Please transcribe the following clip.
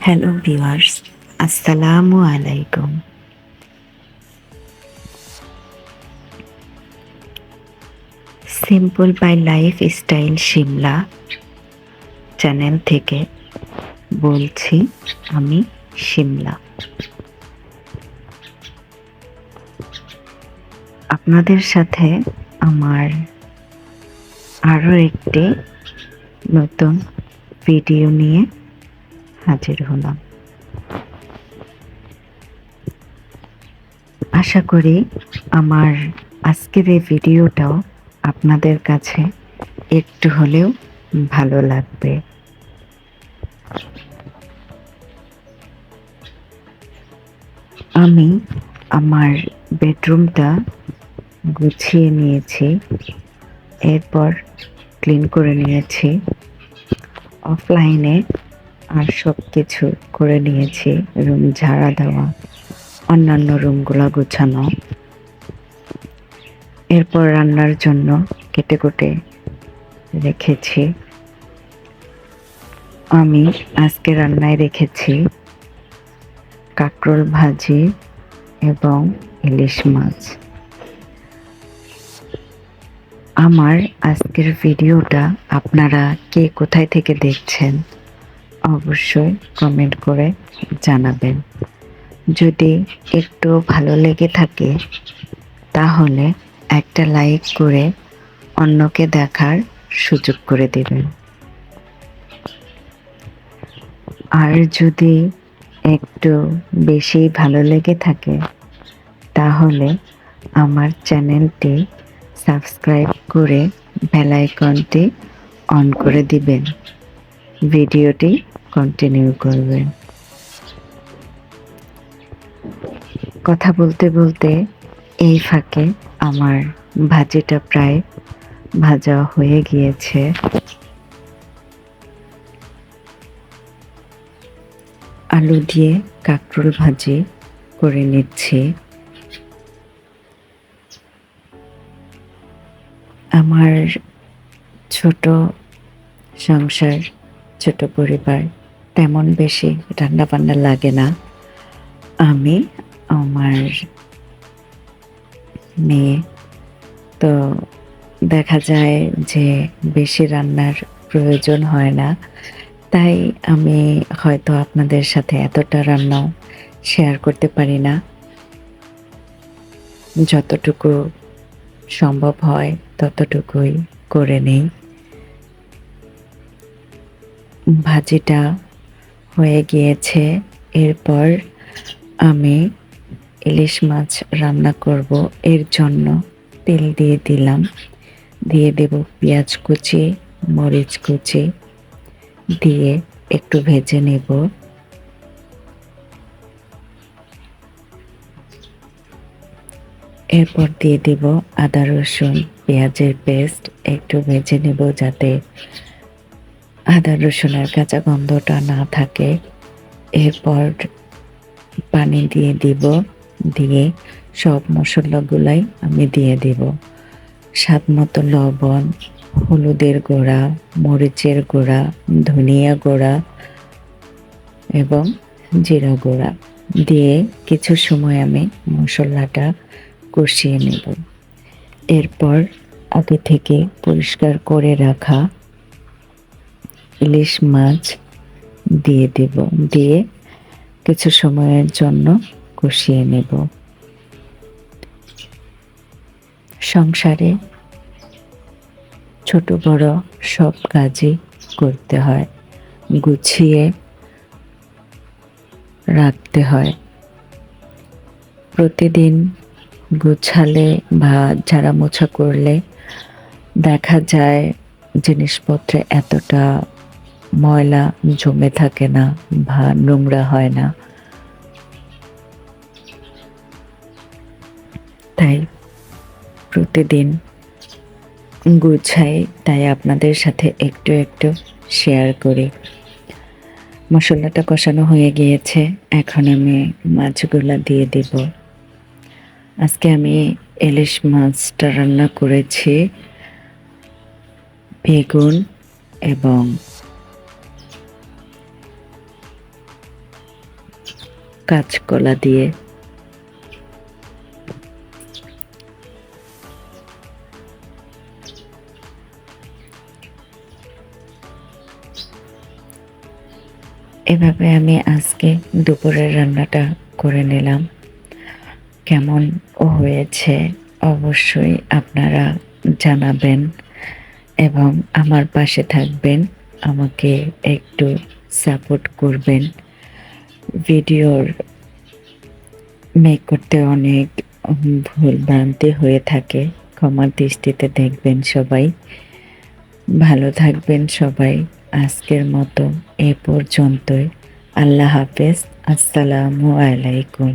Hello viewers, আসসালামু আলাইকুম। Simple by lifestyle Shimla channel থেকে বলছি আমি শিমলা। আপনাদের সাথে আমার আরও একটি নতুন ভিডিও নিয়ে হাজির হলাম। আশা করি আমার আজকের এই ভিডিওটাও আপনাদের কাছে একটু হলেও ভালো লাগবে। আমি আমার বেডরুমটা গুছিয়ে নিয়েছি, এরপর ক্লিন করে নিয়েছি, অফলাইনে আর সব কিছু করে নিয়েছি, রুম ঝাড়া দেওয়া, অন্যান্য রুমগুলো গোছানো। এরপর রান্নার জন্য কেটে কুটে রেখেছি। আমি আজকে রান্নায় রেখেছি কাঁকরোল ভাজি এবং ইলিশ মাছ। আমার আজকের ভিডিওটা আপনারা কে কোথায় থেকে দেখছেন অবশ্যই কমেন্ট করে জানাবেন। যদি একটু ভালো লেগে থাকে তাহলে একটা লাইক করে অন্যকে দেখার সুযোগ করে দেবেন। আর যদি একটু বেশি ভালো লেগে থাকে তাহলে আমার চ্যানেলটি সাবস্ক্রাইব করে বেল আইকনটি অন করে দিবেন, ভিডিওটি কন্টিনিউ করবেন। কথা বলতে বলতে এই ফাঁকে আমার ভাজিটা প্রায় ভাজা হয়ে গিয়েছে। আলু দিয়ে কাঁকরোল ভাজি করে নিচ্ছি। আমার ছোট সংসার, ছোট পরিবার, তেমন বেশি রান্না বান্না লাগে না। আমি আমার মেয়ে, তো দেখা যায় যে বেশি রান্নার প্রয়োজন হয় না, তাই আমি হয়তো আপনাদের সাথে এতটা রান্নাও শেয়ার করতে পারি না। যতটুকু সম্ভব হয় ততটুকুই করে নেই। ভাজিটা হয়ে গিয়েছে, এরপর আমি ইলিশ মাছ রান্না করব। এর জন্য তেল দিয়ে দিলাম, দিয়ে দেব পেঁয়াজ কুচি, মরিচ কুচি, দিয়ে একটু ভেজে নেব। এরপর দিয়ে দেব আদা রসুন পেঁয়াজের পেস্ট, একটু ভেজে নেব যাতে আদা রসুনের কাঁচা গন্ধটা না থাকে। এরপর পানি দিয়ে দিব, দিয়ে সব মশলাগুলাই আমি দিয়ে দেব। স্বাদ মতো লবণ, হলুদের গুঁড়া, মরিচের গুঁড়া, ধনিয়া গুঁড়া এবং জিরা গুঁড়া দিয়ে কিছু সময় আমি মশলাটা কষিয়ে নেব। এরপর আগে থেকে পরিষ্কার করে রাখা ইলিশ মাছ দিয়ে দেব, দিয়ে কিছু সময়ের জন্য কষিয়ে নেব। সংসারে ছোট বড় সব কাজই করতে হয়, গুছিয়ে রাখতে হয়। প্রতিদিন গুছালে বা ঝাড়া মোছা করলে দেখা যায় জিনিসপত্রে এতটা ময়লা জমে থাকে না বা নোংরা হয় না। তাই প্রতিদিন গুছাই, তাই আপনাদের সাথে একটু একটু শেয়ার করি। মশলাটা কষানো হয়ে গিয়েছে, এখন আমি মাছগুলা দিয়ে দেব। আজকে আমি ইলিশ মাছটা রান্না করেছি বেগুন এবং কাঁচকলা দিয়ে। এভাবে আমি আজকে দুপুরের রান্নাটা করে নিলাম। কেমন হয়েছে অবশ্যই আপনারা জানাবেন এবং আমার পাশে থাকবেন, আমাকে একটু সাপোর্ট করবেন। ভিডিওর মেক করতে অনেক ভুল ভ্রান্তি হয়ে থাকে, ক্ষমার দৃষ্টিতে দেখবেন সবাই। ভালো থাকবেন সবাই। আজকের মতো এ পর্যন্তই। আল্লাহ হাফেজ। আসসালামু আলাইকুম।